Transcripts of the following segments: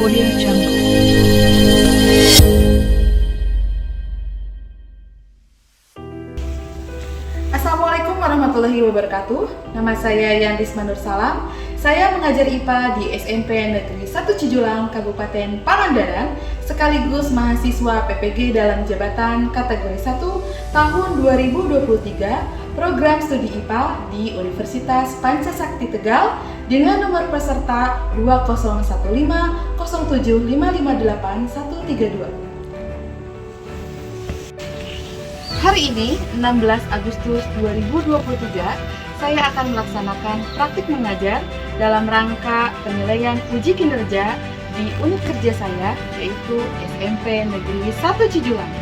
Audio Jungle. Assalamualaikum warahmatullahi wabarakatuh. Nama saya Yandis Manur Salam. Saya mengajar IPA di SMP Negeri 1 Cijulang, Kabupaten Pangandaran, sekaligus mahasiswa PPG dalam jabatan kategori 1 tahun 2023 program studi IPA di Universitas Pancasakti Tegal dengan nomor peserta 20150755583132. Hari ini, 16 Agustus 2023, saya akan melaksanakan praktik mengajar dalam rangka penilaian uji kinerja di unit kerja saya, yaitu SMP Negeri 1 Cijulang.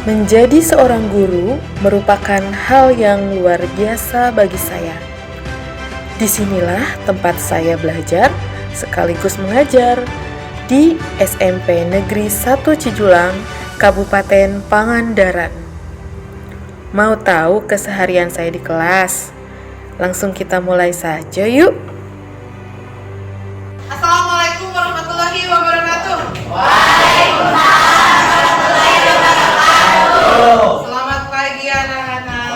Menjadi seorang guru merupakan hal yang luar biasa bagi saya. Disinilah tempat saya belajar sekaligus mengajar di SMP Negeri 1 Cijulang, Kabupaten Pangandaran. Mau tahu keseharian saya di kelas? Langsung kita mulai saja yuk. Assalamualaikum warahmatullahi wabarakatuh. Selamat pagi anak-anak.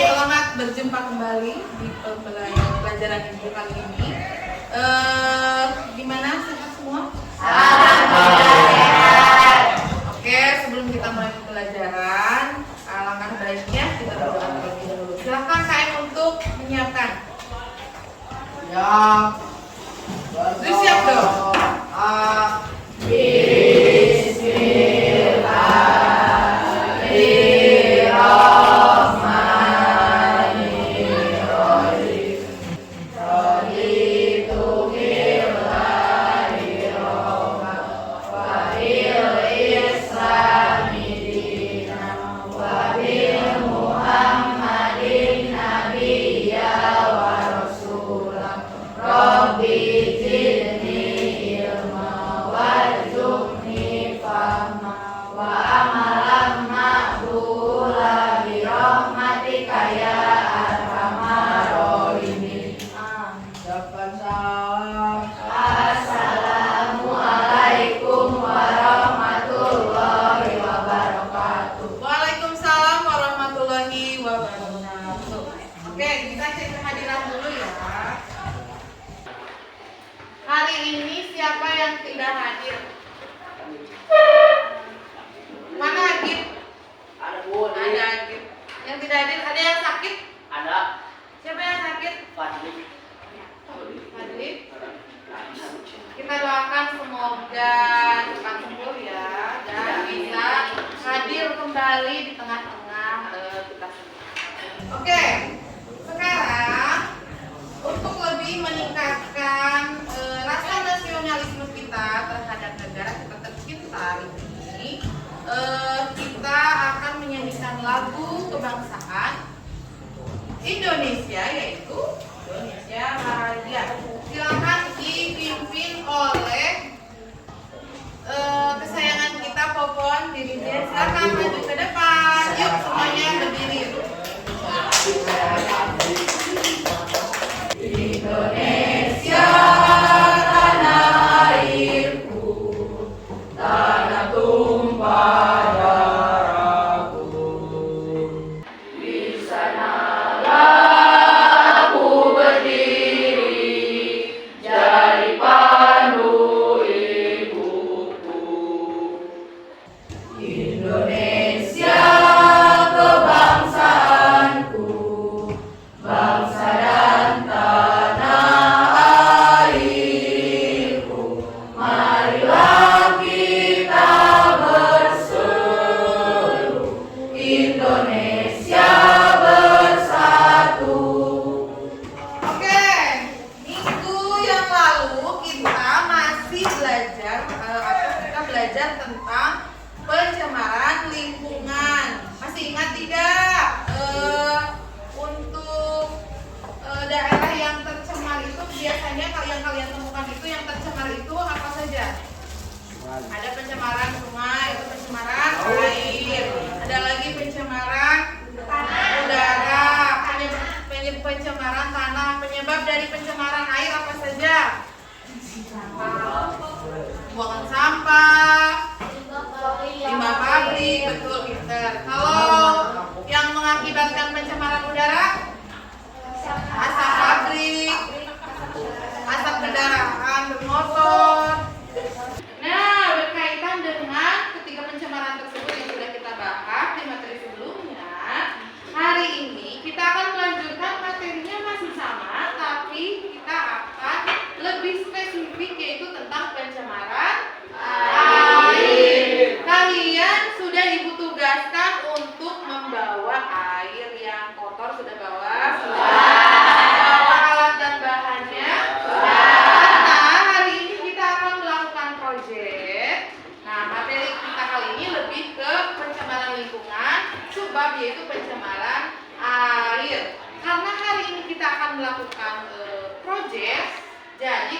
Selamat berjumpa kembali di pelajaran ibu kali ini. Gimana, sehat semua? Oke, sebelum kita mulai pelajaran, alangkah baiknya kita berdoa terlebih dahulu. Silakan KM untuk menyiapkan. Ya. Siap dong. Waalaikumsalam warahmatullahi wabarakatuh. Oke, kita cek kehadiran dulu ya. Hari ini siapa yang tidak hadir? Mana Agit? Ada Bu. Ada Agit. Yang tidak hadir, ada yang sakit? Ada. Siapa yang sakit? Fadli. Fadli. Kita doakan semoga cepat sembuh ya dan bisa hadir kembali di tengah-tengah kita semua. Oke, sekarang untuk lebih meningkatkan rasa nasionalisme kita terhadap negara kita tercinta ini, kita akan menyanyikan lagu kebangsaan Indonesia, yaitu Indonesia Raya. Silakan dipimpin oleh kesayangan kita Popon dirinya. Silakan maju ke depan. Yuk semuanya berdiri. Indonesia tanah airku, tanah tumpah darahku. Di sanalah aku berdiri, jadi pandu ibuku. Indonesia kebangsaanku, bangsa dan tanah airku. Marilah kita berseru, Indonesia bersatu. Oke, minggu yang lalu kita masih belajar kita belajar tentang pencemaran lingkungan. Masih ingat tidak? Untuk daerah yang tercemar itu biasanya yang kalian temukan itu yang tercemar itu apa saja? Ada pencemaran sungai, itu pencemaran air. Ada lagi pencemaran udara, penyebab dari pencemaran air apa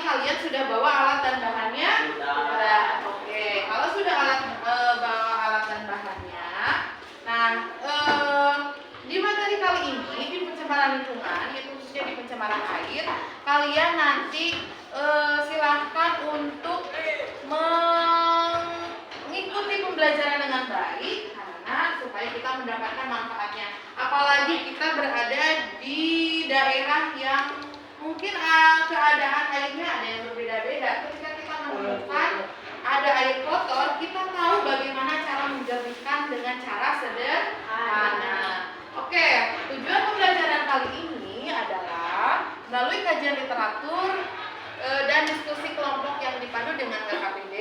kalian sudah bawa alat dan bahannya? Sudah. Oke, kalau sudah bawa alat dan bahannya, nah di materi kali ini di pencemaran lingkungan, yaitu khususnya di pencemaran air, kalian nanti silahkan untuk mengikuti pembelajaran dengan baik karena supaya kita mendapatkan manfaatnya. Apalagi kita berada di daerah yang mungkin keadaan airnya ada yang berbeda-beda. Ketika kita menemukan ada air kotor, kita tahu bagaimana cara menjernihkan dengan cara sederhana. Oke, tujuan pembelajaran kali ini adalah melalui kajian literatur dan diskusi kelompok yang dipandu dengan LKPD,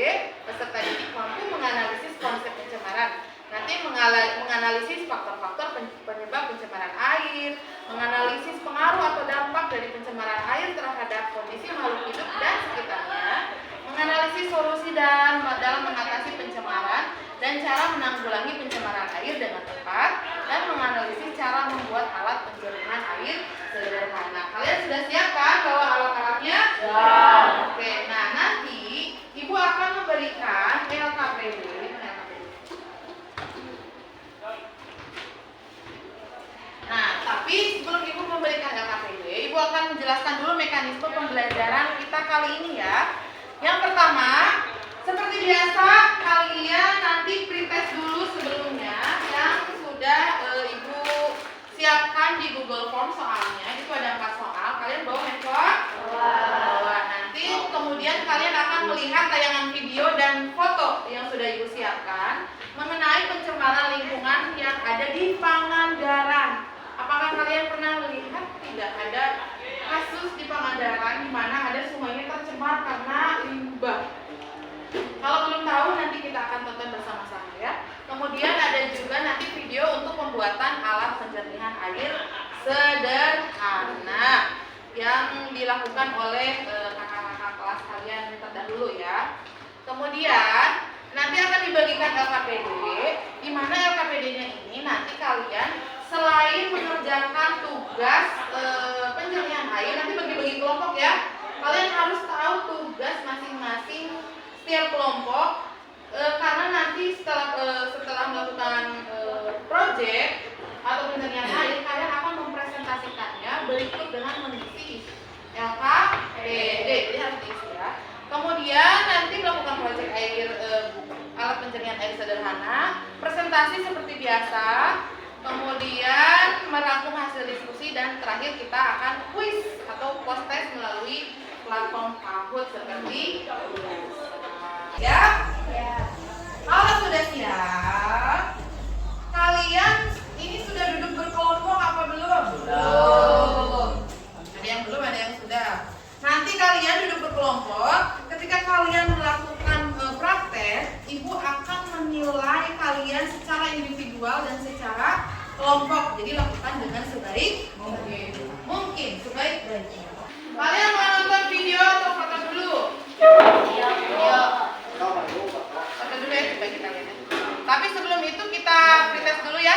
peserta didik mampu menganalisis konsep pencemaran. Nanti menganalisis faktor-faktor penyebab pencemaran air, menganalisis pengaruh atau dampak dari pencemaran air terhadap kondisi makhluk hidup dan sekitarnya, menganalisis solusi dalam mengatasi pencemaran dan cara menanggulangi pencemaran air dengan tepat, dan menganalisis cara membuat alat penjernihan air sederhana. Kalian sudah siap kan bawa alat-alatnya? Oke, nah nanti Ibu akan memberikan LKPD. Nah, tapi sebelum Ibu memberikan LKPD, Ibu akan menjelaskan dulu mekanisme pembelajaran kita kali ini ya. Yang pertama, seperti biasa, kalian nanti pretest dulu sebelumnya yang sudah Ibu siapkan di Google Form soalnya. Itu ada 4 soal. Kalian bawa handphone? Bawa. Nanti kemudian kalian akan melihat tayangan video dan foto yang sudah Ibu siapkan mengenai pencemaran lingkungan yang ada di Pangandaran. Apakah kalian pernah melihat tidak ada kasus di Pangandaran di mana ada sungainya tercemar karena limbah? Kalau belum tahu nanti kita akan tonton bersama-sama ya. Kemudian ada juga nanti video untuk pembuatan alat penjernihan air sederhana yang dilakukan oleh kakak-kakak kelas kalian terdahulu ya. Kemudian nanti akan dibagikan LKPD, di mana LKPD-nya ini nanti kalian selain mengerjakan tugas penjernihan air, nanti bagi-bagi kelompok ya. Kalian harus tahu tugas masing-masing setiap kelompok, karena nanti setelah melakukan project atau penjernihan air, kalian akan mempresentasikannya berikut dengan mengisi LKPD. Jadi harus diisi ya. Kemudian nanti melakukan project air alat penjernihan air sederhana, presentasi seperti biasa. Kemudian merangkum hasil diskusi dan terakhir kita akan kuis atau post test melalui platform Kahoot seperti ya. Kalau sudah siap, kalian ini sudah duduk berkelompok apa belum? Belum. Ada yang belum, ada yang sudah. Nanti kalian duduk berkelompok. Ketika kalian melakukan praktek, Ibu akan menilai kalian secara individual dan secara kelompok. Jadi lakukan dengan sebaik mungkin sebaik-baiknya. Kalian mau nonton video atau foto dulu? Iya. Foto dulu ya, coba kita lihat. Tapi sebelum itu kita pretest dulu ya.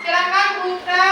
Silakan buka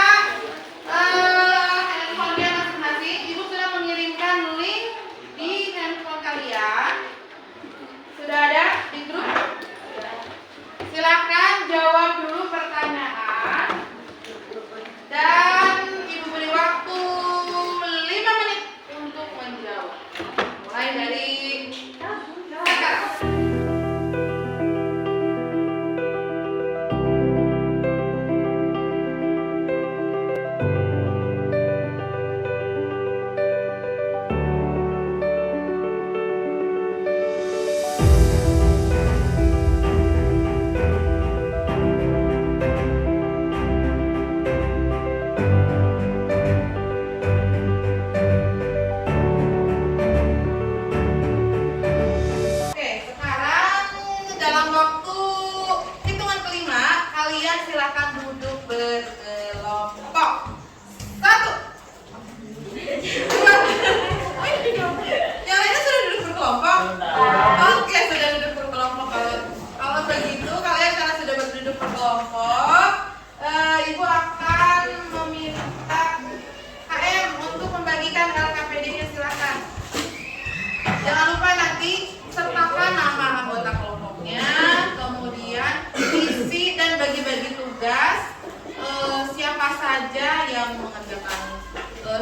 yang mengerjakan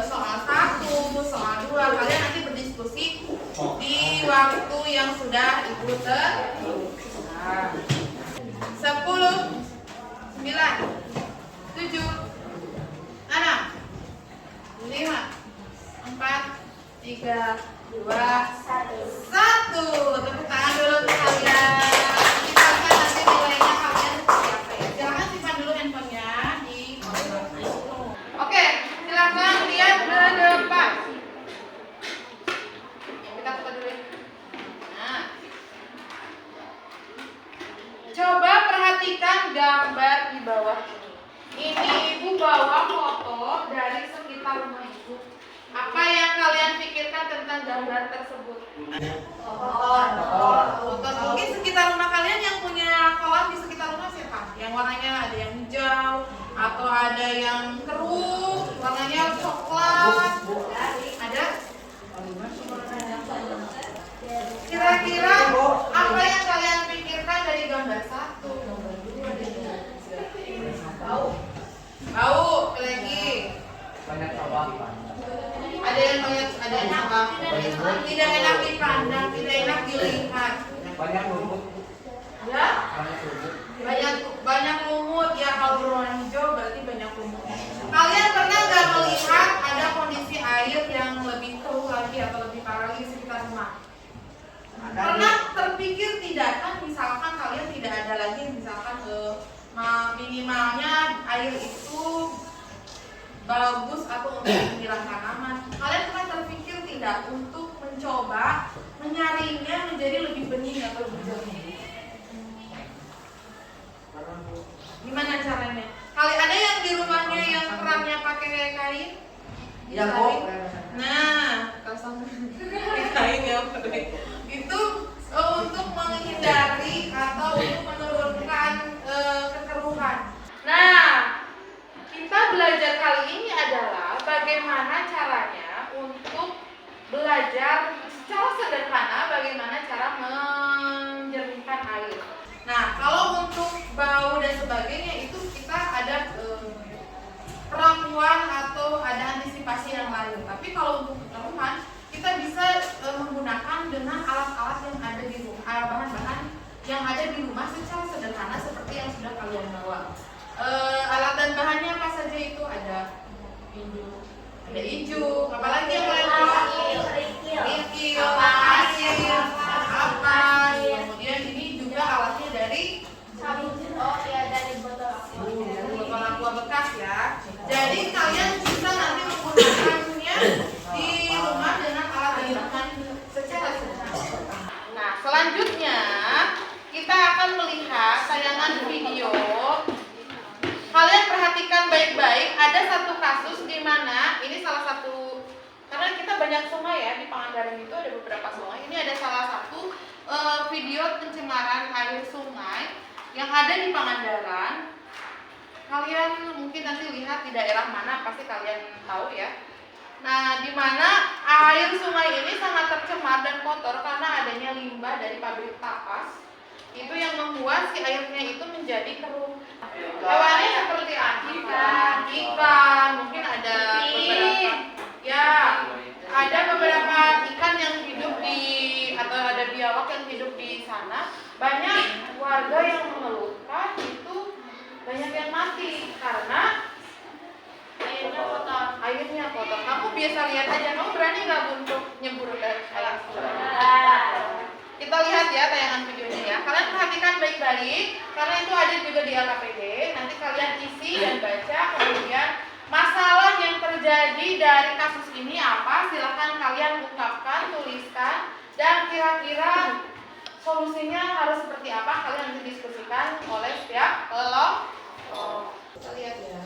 soal 1, soal 2, kalian nanti berdiskusi di waktu yang sudah Ibu tentukan. 10, 9, 7, 6, 5, 4, 3, 2, 1. Tepuk tangan dulu untuk kalian. Kita lihat nanti nilainya kalian seperti apa ya. Silakan simpan dulu handphonenya di monitor. Oke, silakan lihat ke depan. Kita foto dulu ya. Nah, coba perhatikan gambar di bawah ini. Ini Ibu bawa foto dari sekitar rumah Ibu. Apa yang kalian pikirkan tentang gambar tersebut? Foto. Mungkin sekitar rumah kalian yang punya kolam di sekitar rumah siapa? Yang warnanya ada yang hijau atau ada yang keruh, warnanya coklat. Ada? Kira-kira apa yang kalian pikirkan dari gambar 1, gambar 2, dan gambar 3? Bau, lagi. Ada yang banyak, ada yang apa? Tidak enak dipandang, tidak enak dilihat. Banyak lumut. Ya? Banyak lumut ya, kalau berwarna hijau berarti banyak lumut. Kalian pernah nggak melihat ada kondisi air yang lebih keruh lagi atau lebih parah lagi di sekitar rumah? Pernah terpikir tidak kan misalkan kalian tidak ada lagi misalkan minimalnya air itu bagus atau untuk menyiram tanaman. Kalian pernah terpikir tidak untuk mencoba menyaringnya menjadi lebih bening atau lebih jernih? Gimana caranya? Kali ada yang di rumahnya yang kerannya pakai kain? Disaring? Nah, kosong kain ya. Itu untuk menghindari atau untuk menurunkan kekeruhan. Nah, kita belajar kali ini adalah bagaimana caranya untuk belajar secara sederhana bagaimana cara menjernihkan air. Nah, kalau untuk bau dan sebagainya itu kita ada peramuan atau ada antisipasi yang lain. Tapi kalau untuk kekeruhan kita bisa menggunakan dengan alat-alat yang ada di rumah, bahan-bahan yang ada di rumah secara sederhana seperti yang sudah kalian bawa. Alat dan bahannya apa saja itu? Ada injuk, apalagi yang kalian bawa? Rikil, pasir, kapas. Kemudian ini juga alatnya dari dari botol aqua bekas ya. Jadi kalian bisa nanti menggunakannya di rumah dengan alat dan bahan secara sederhana. Nah, selanjutnya kita akan melihat tayangan video. Kalian perhatikan baik-baik, ada satu kasus di mana ini salah satu, karena kita banyak sungai ya di Pangandaran itu ada beberapa sungai. Ini ada salah satu video pencemaran air sungai yang ada di Pangandaran. Kalian mungkin nanti lihat di daerah mana, pasti kalian tahu ya. Nah, di mana air sungai ini sangat tercemar dan kotor karena adanya limbah dari pabrik tapas. Itu yang membuat si airnya itu menjadi keruh. Hewannya seperti ikan, mungkin ada beberapa, ya, ada beberapa ikan yang hidup di atau ada biawak yang hidup di sana. Banyak warga yang mengeluhkan itu banyak yang mati karena airnya kotor. Kamu biasa lihat aja, kamu berani nggak untuk nyembur dari air? Kita lihat ya tayangan videonya ya. Kalian perhatikan baik-baik karena itu ada juga di LKPD. Nanti kalian isi dan baca, kemudian masalah yang terjadi dari kasus ini apa? Silahkan kalian ungkapkan, tuliskan, dan kira-kira solusinya harus seperti apa? Kalian nanti diskusikan oleh setiap kelompok. Kita lihat ya.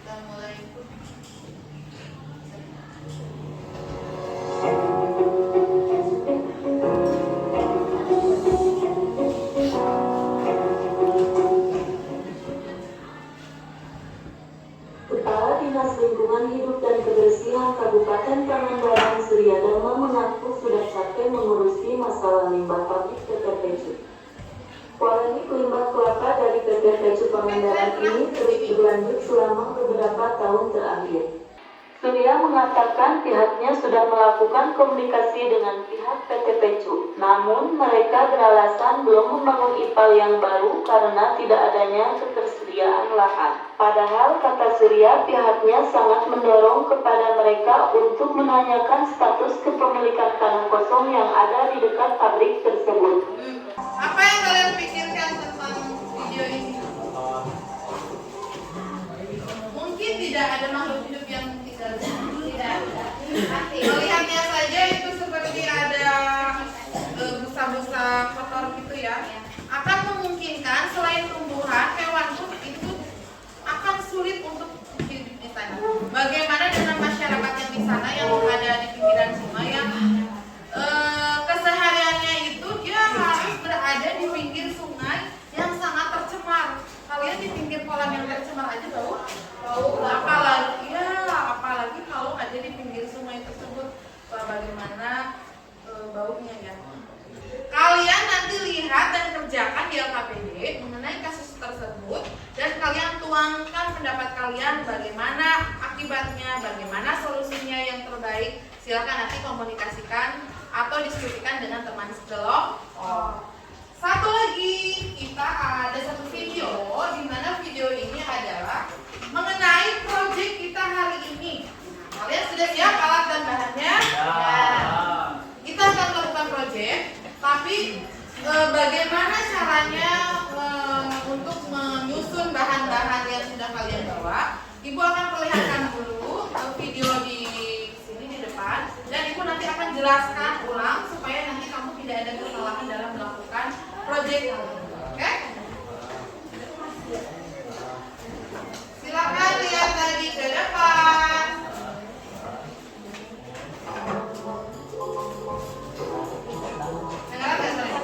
Kita mulai. Kepala Dinas Lingkungan Hidup dan Kebersihan Kabupaten Pangandaran Suryana limbah pabrik PT Pecu. Polemik limbah kelapa dari PT Pecu Pangandaran ini terus berlanjut selama beberapa tahun terakhir. Surya mengatakan pihaknya sudah melakukan komunikasi dengan pihak PT Pecu, namun mereka beralasan belum membangun IPAL yang baru karena tidak adanya ketersediaan lahan. Padahal kata Surya pihaknya sangat mendorong kepada mereka untuk menanyakan status kepemilikan tanah kosong yang ada di dekat pabrik tersebut. Apa yang kalian pikirkan tentang video ini? Mungkin tidak ada makhluk hidup yang tinggal di sini. Tidak. Melihatnya saja itu seperti ada busa-busa kotor gitu ya. Akan memungkinkan selain tumbuhan, hewan pun itu akan sulit untuk hidup di sana. Bagaimana dengan masyarakat yang di sana yang ada di pinggiran sungai yang kesehariannya itu dia harus berada di pinggir sungai yang sangat tercemar. Kalian di pinggir kolam yang tercemar aja bau apalagi kalau ada di pinggir sungai tersebut. Bagaimana baunya ya. Kalian nanti lihat dan kerjakan di LKPD mengenai kasus tersebut dan kalian tuangkan pendapat kalian bagaimana akibatnya, bagaimana solusinya yang terbaik. Silakan nanti komunikasikan atau diskusikan dengan teman sekelompok. Satu lagi, kita ada satu video di mana video ini adalah mengenai proyek kita hari ini. Kalian sudah siap alat dan bahannya? Ya. Kita akan melakukan proyek, tapi bagaimana caranya untuk menyusun bahan-bahan yang sudah kalian bawa? Ibu akan perlihatkan dulu video di sini di depan, dan ibu nanti akan jelaskan ulang supaya nanti kamu tidak ada kesalahan dalam melakukan proyek kamu. Oke? Silakan lihat tadi ke depan. Dengar nggak saya?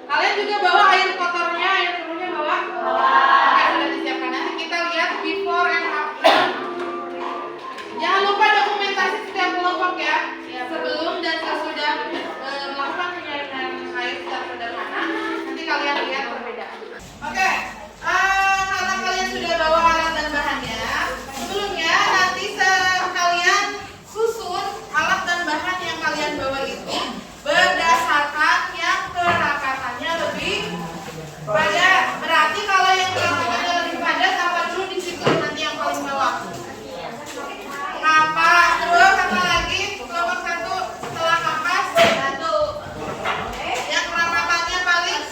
Kalian juga bawa air kotornya, air keruhnya bawa? Oke, sudah disiapkan. Nanti kita lihat before and after. Jangan lupa dokumentasi setiap kelompok ya. Sebelum dan sesudah melakukan penyaringan air secara sederhana, nanti kalian lihat perbedaan. Oke, karena kalian sudah bawa alat dan bahannya, sebelumnya nanti kalian susun alat dan bahan yang kalian bawa itu berdasarkan yang kerakatannya lebih padat. Berarti kalau yang kerakatannya lebih padat, apa dulu di situ nanti yang paling bawah? Kapas. Terus apa lagi? Kelompok satu setelah kapas satu. Yang kerakatannya paling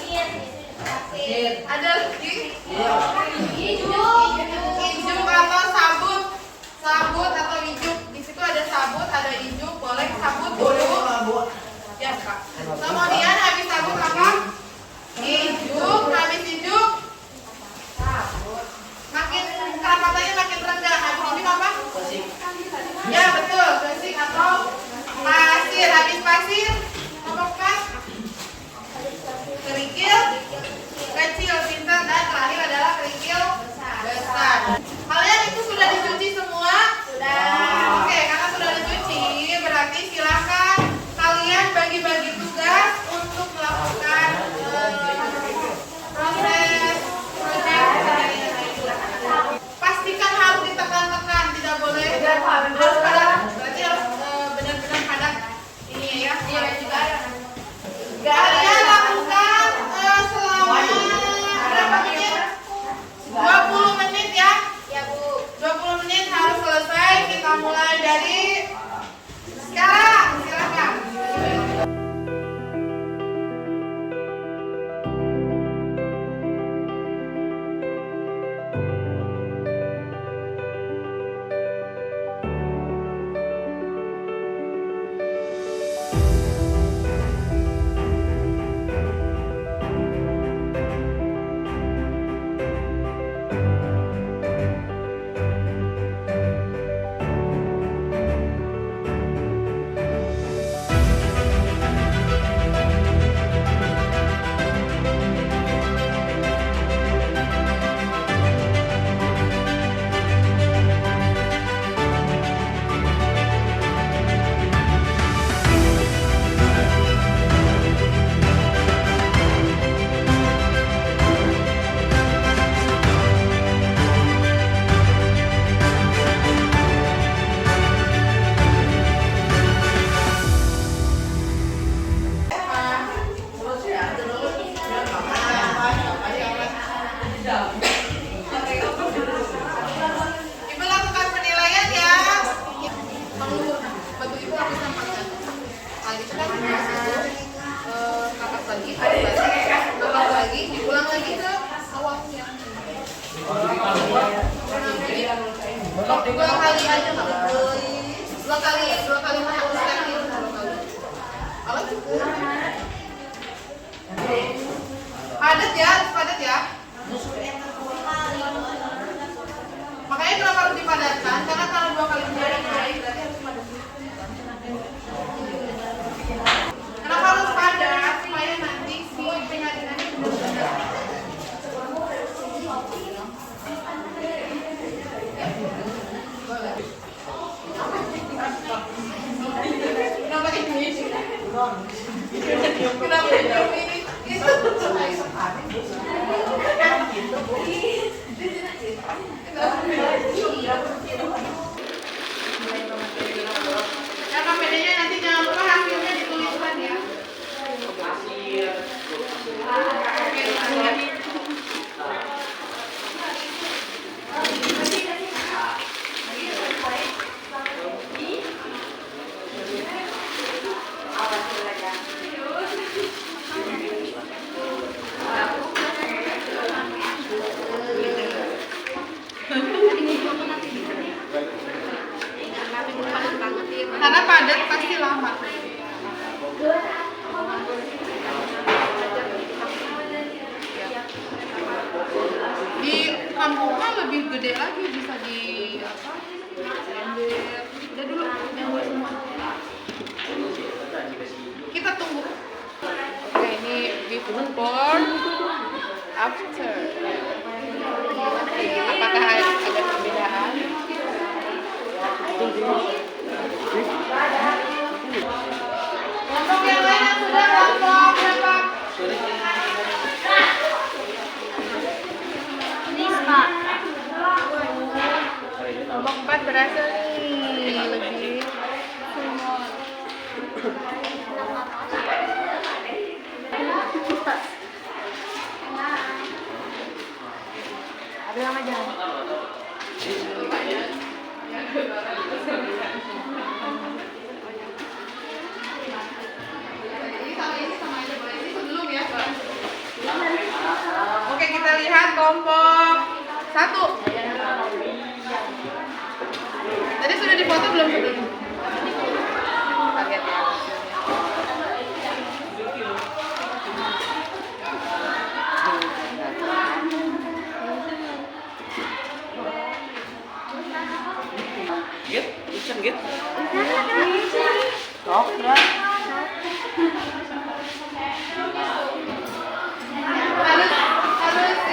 ada lagi? Ijuk atau sabut. Sabut atau ijuk. Di situ ada sabut, ada ijuk. Boleh sabut dulu. Ya, Kak. Kemudian habis sabut apa? Ijuk. Habis ijuk makin kerakatannya makin rendah. Habis ijuk apa? Ya, betul. Gresik atau pasir. Habis pasir apa pas? Kerikil kecil, pintar, dan terakhir adalah kerikil besar. Kalian itu sudah dicuci semua? Sudah. Oke, karena sudah dicuci, berarti silakan kalian bagi-bagi tugas untuk melakukan proses proyek. Pastikan harus ditekan-tekan, tidak boleh harus padat. Berarti harus benar-benar padat ini ya. Iya juga. Kalian lakukan selama berapa menit? 20 menit ya? Ya, Bu. 20 menit harus selesai. Kita mulai dari sekarang. Silakan. Sekarang kapas lagi, kapas lagi, diulang lagi ke awalnya. Dua kali aja nggak apa-apa. Dua kali menghapuskan itu dua kali. Awal juga. Padat ya, harus padat ya. Makanya kenapa harus dipadatkan? Karena kalau dua kali menjadi berarti harus padat. Kenapa harus padat? Supaya nanti si penyaringannya benar-benar. Kenapa ini? Kenapa ini? Itu karena bedanya nanti jangan lupa hasilnya dituliskan ya. Karena padat pasti lama. Di kampungnya lebih gede lagi, bisa di apa? Udah dulu yang gue semua. Kita tunggu. Oke, ini before after. Apakah ada perbedaan? Untuk yang lain yang sudah kelompok berapa? Kelompok 4 berhasil nih, lebih ada yang aja. Oke, kita lihat kelompok 1. Tadi sudah difoto belum sebelum? Kaget ya. Git, ikan git. Harus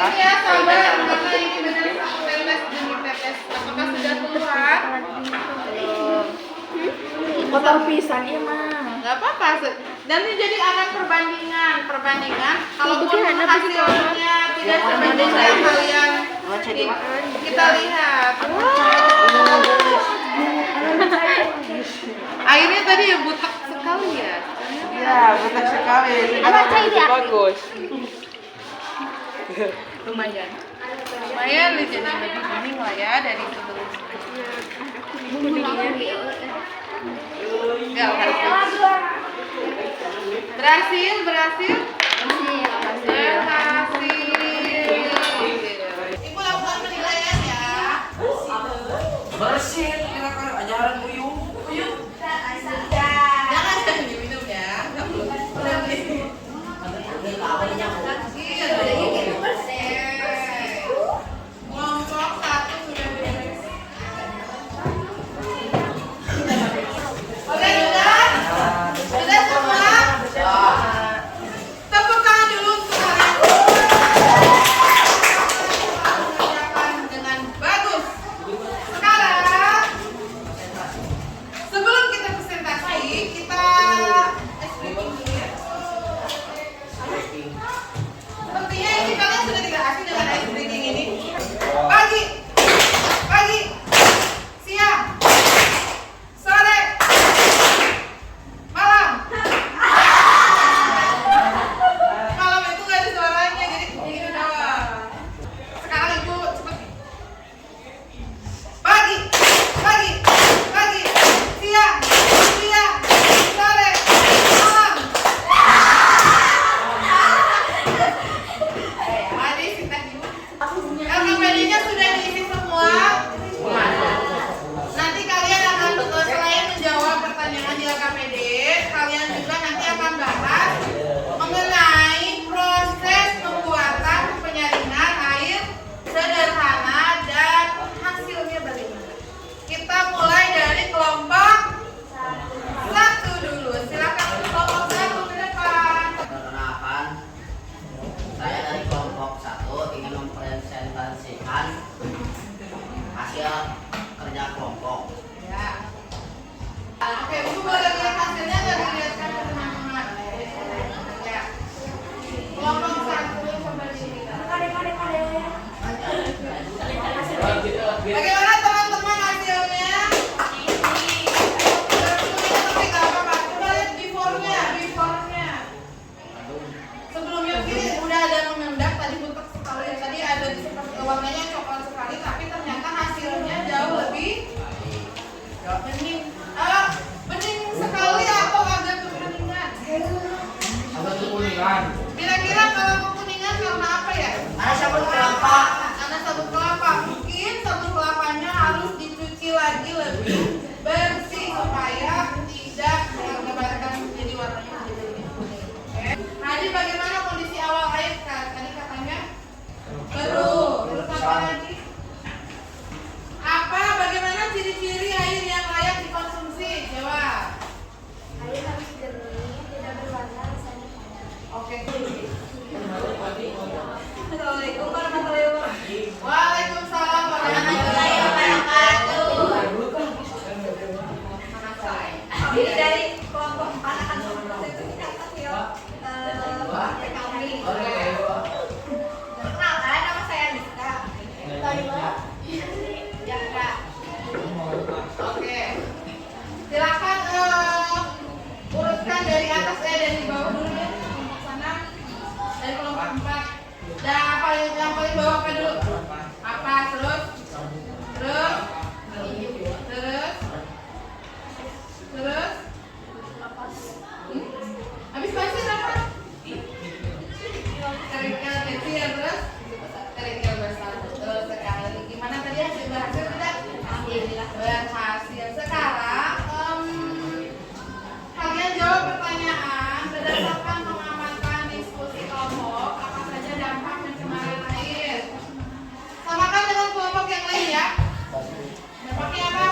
ini ya sabar, karena ini benar pepes demi pepes. Apakah sudah keluar? Kotor pisan iya mah. Nggak apa-apa. Nanti jadi akan perbandingan. Kalaupun hasilnya tidak sesuai dengan hal yang kita lihat. Airnya tadi ya butek sekali ya. Ya, betul sekali. Apa cair ya? Bagus. Lumayan jadi lebih bening lah ya dari sebelumnya. Enggak harus. Berhasil. Ibu lakukan penilaian ya. Bersih, kira-kira ajaran uyung. Jangan diminum ya. Enggak perlu. Kelompok 1 sudah beres. Oke, sudah semua. Tepuk tangan dulu untuk kalian Perkenalkan, nama saya Rizka. Oke. Silakan urutkan dari atas dari bawah dulu ya. Kelompok sana. Dari kelompok 4. Dan yang paling bawah apa dulu? Apa terus? Terus? Habis pasir apa? Kerikil kecil terus? Kerikil besar. Betul sekali. Gimana tadi hasil berhasil tidak? Berhasil. Sekarang kalian jawab pertanyaan berdasarkan mengamalkan diskusi kelompok apa saja dampak pencemaran air. Samakan dengan kelompok yang lain ya. Dampaknya apa?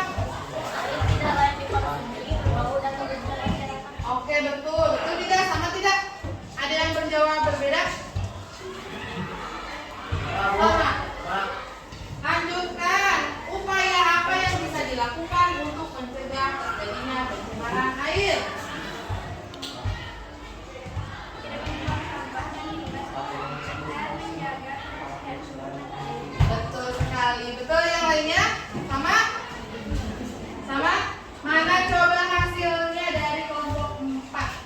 Oke, betul. Betul tidak? Sama tidak? Ada yang berjawab berbeda? Sama. Lanjutkan. Upaya apa yang bisa dilakukan untuk mencegah terjadinya pencemaran air? Betul sekali. Betul yang lainnya? Sama? Sama? Mana coba hasilnya dari kelompok 4?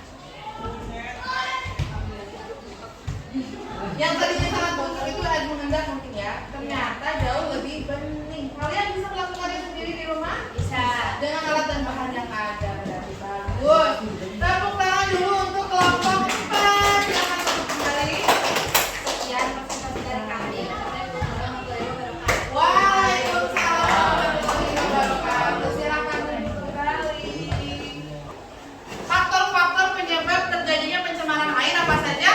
Yang tadinya sangat busuk itu ada mengendap mungkin ya. Ternyata jauh lebih bening. Kalian bisa melakukannya sendiri di rumah? Bisa. Dengan alat dan bahan yang ada. Berarti bagus. Tepuk tangan dulu untuk kelompok 4. Jangan tepuk kembali. Sekian presentasi dari kami. Waalaikumsalam warahmatullahi wabarakatuh. Silakan duduk kembali. Faktor-faktor penyebab terjadinya pencemaran air apa saja?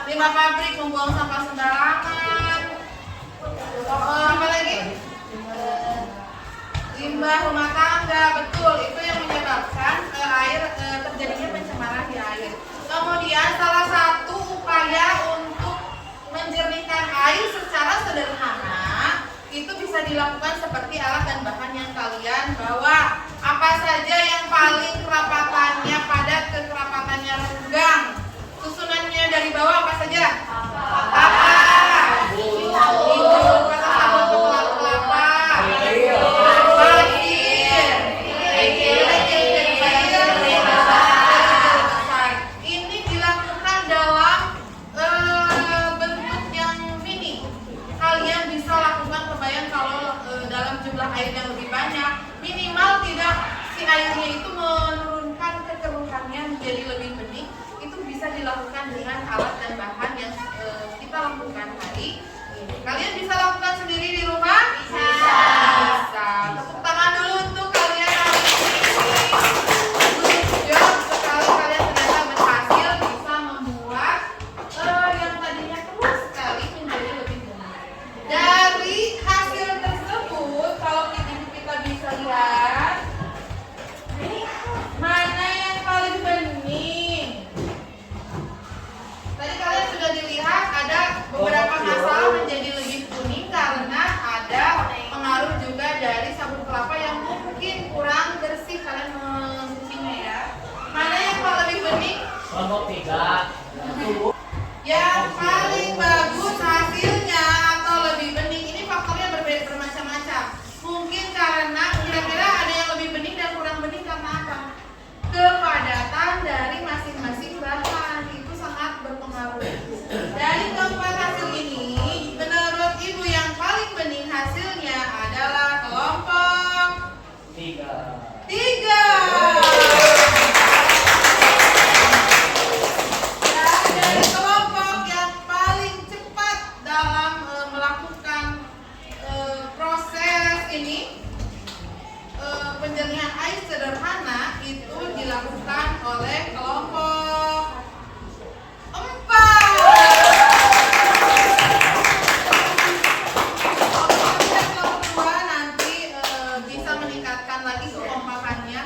Limbah pabrik, membuang sampah sembarangan. Apa lagi? Limbah rumah tangga, betul. Itu yang menyebabkan air terjadinya pencemaran di air. Kemudian salah satu upaya untuk menjernihkan air secara sederhana itu bisa dilakukan seperti alat dan bahan yang kalian bawa. Apa saja yang paling kerapatannya padat ke kerapatannya renggang? Susunannya dari bawah apa saja? Apa? Hijau, kata sabun kelapa. Pasir. Ini dilakukan dalam bentuk yang mini. Kalian bisa lakukan, kebayang kalau dalam jumlah air yang lebih banyak, minimal tidak si airnya itu menurunkan kekeruhannya menjadi lebih bening. Itu bisa dilakukan dengan alat dan bahan yang kita lakukan tadi. Kalian bisa lakukan sendiri di rumah? Bisa. Bisa. Tepuk tangan dulu untuk kalian hari ini. Good job sekali, kalian ternyata berhasil bisa membuat yang tadinya keruh sekali menjadi lebih bening. Dari hasil tersebut, kalau kita bisa lihat mana yang paling bening. Tadi kalian sudah dilihat ada beberapa masalah menjadi lebih kuning karena ada pengaruh juga dari sabun kelapa yang mungkin kurang bersih. Kalian mencucinya ya. Mana yang paling bening? Kelompok 3. Yang paling bagus hasilnya atau lebih bening, ini faktornya berbeda, bermacam-macam. Mungkin karena kira-kira ada yang lebih bening dan kurang bening karena apa? Kepadatan dari masing-masing bahan itu sangat berpengaruh. Dari keempat hasil ini, menurut ibu yang paling bening hasilnya adalah kelompok 3. Dari kelompok yang paling cepat dalam melakukan proses ini, penjernihan air sederhana itu dilakukan oleh kelompok 4. Kelompok 2 nanti bisa meningkatkan lagi kekompakannya.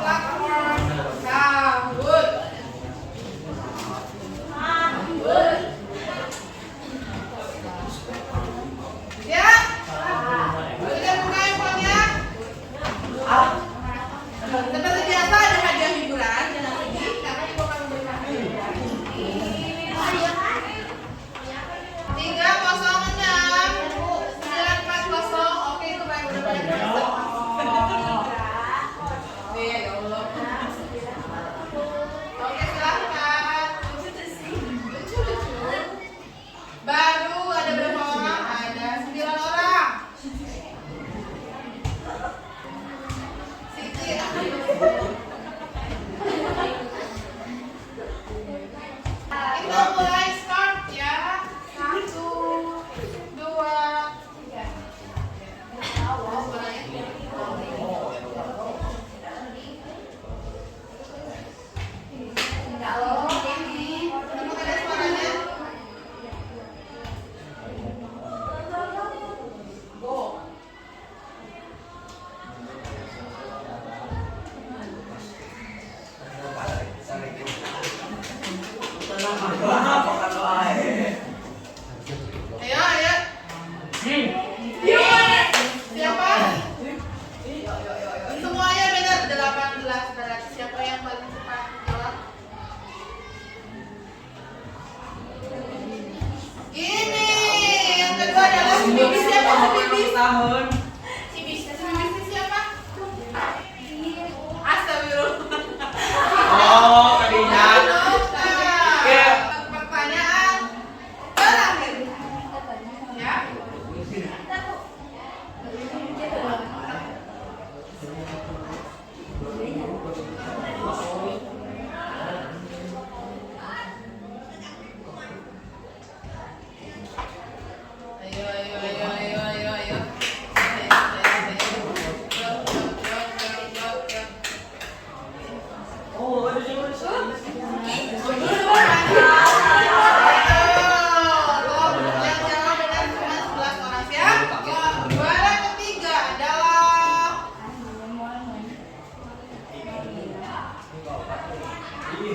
platform. Sambut. Ya. Sudah buka handphonenya. Seperti biasa ada hadiah hiburan. Jangan sedih karena ibu akan memberikan hadiah. 306 940. Oke, itu baik udah banyak. Iya, ya Allah. Oke, silahkan. Lucu-lucu. Baru ada berapa orang? Ada 9 orang. Siti. Kita mulai start ya. 1, 2, 3. Oh, suaranya. Kamu ada suaranya? Go. Ayo, ayo. Siapa? Semuanya benar 18 berarti siapa yang paling cepat jawab? Ini yang kedua adalah si Bibis. Siapa si Bibis? Si Bibis itu siapa? Astagfirullah. Oh, kadinya. Pertanyaan terakhir. Ya. Ayo, ayo, ayo, ayo, ayo, ayo. Juara ketiga adalah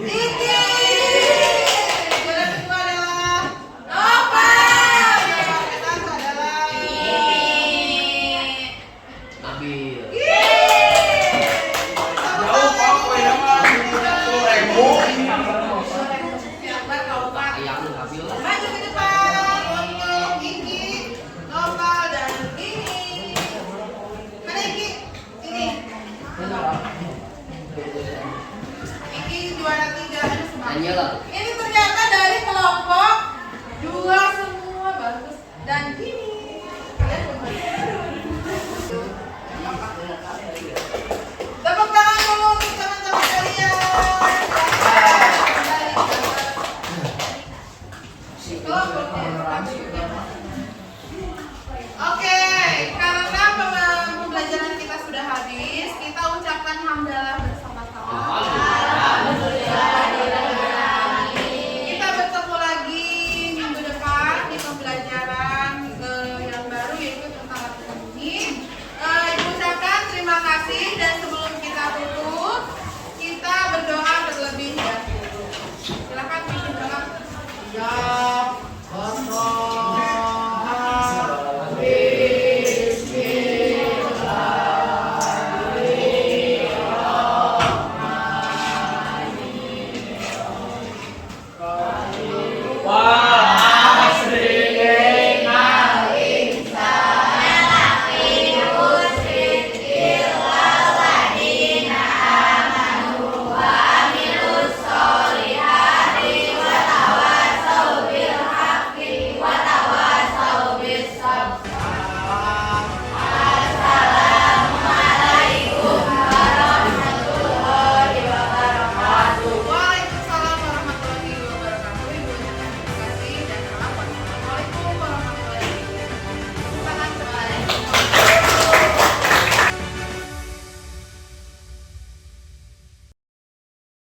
Titi. Juara kedua adalah Nova. Juara ketiga adalah Nabil. Jauh Pak, kowe nama 10.000. Siapa kau Pak? Ayang Nabil. Maju ke depan untuk Iki, Nopal, dan Ini. Mana Iki? Ini. Iki juara 3. Tanya lah. Ini ternyata dari kelompok